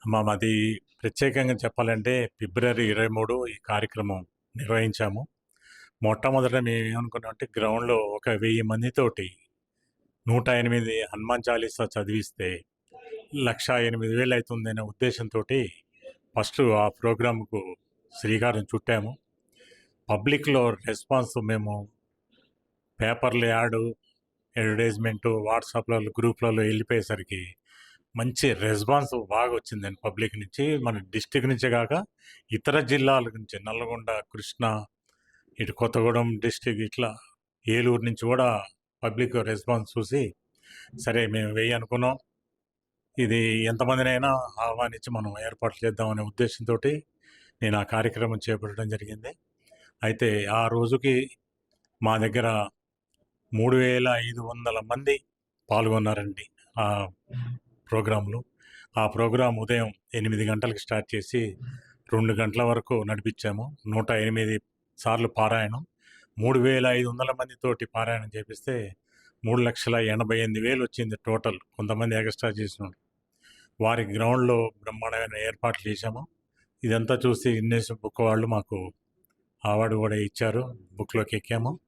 మాది ప్రత్యేకంగా చెప్పాలంటే ఫిబ్రవరి 23 ఈ కార్యక్రమం నిర్వహించాము. మొట్టమొదట మేమేమనుకున్నామంటే గ్రౌండ్‌లో ఒక 1000 మందితోటి 108 హనుమాన్ చాలీసా చదివిస్తే 1,08,000 అయితుందనే ఉద్దేశంతోటి ఫస్ట్ ఆ ప్రోగ్రామ్‌కు శ్రీకారం చుట్టాము. పబ్లిక్‌లో రెస్పాన్స్ మేము పేపర్‌లో యాడు, అడ్వర్టైజ్‌మెంటు, వాట్సాప్‌లలో, గ్రూప్‌లలో వెళ్ళిపోయేసరికి మంచి రెస్పాన్స్ బాగా వచ్చిందండి పబ్లిక్ నుంచి. మన డిస్ట్రిక్ట్ నుంచే కాక ఇతర జిల్లాల నుంచి నల్లగొండ, కృష్ణా, ఇటు కొత్తగూడెం డిస్ట్రిక్ట్ ఇట్లా ఏలూరు నుంచి కూడా పబ్లిక్ రెస్పాన్స్ చూసి సరే మేము 1000 అనుకున్నాం. ఇది ఎంతమందినైనా ఆహ్వానించి మనం ఏర్పాట్లు చేద్దామనే ఉద్దేశంతో నేను ఆ కార్యక్రమం చేపట్టడం జరిగింది. అయితే ఆ రోజుకి మా దగ్గర 3,500 మంది పాల్గొన్నారండి ఆ ప్రోగ్రాంలో. ఆ ప్రోగ్రాం ఉదయం 8 గంటలకు స్టార్ట్ చేసి 2 గంటల వరకు నడిపించాము. 108 సార్లు పారాయణం. 3,500 మందితోటి పారాయణం చేపిస్తే 3,88,000 వచ్చింది టోటల్. కొంతమంది ఎక్స్ట్రా చేసినోళ్ళు. వారి గ్రౌండ్‌లో బ్రహ్మాండమైన ఏర్పాట్లు చేశాము. ఇదంతా చూసి గిన్నెస్ బుక్ వాళ్ళు మాకు అవార్డు కూడా ఇచ్చారు. బుక్‌లోకి ఎక్కాము.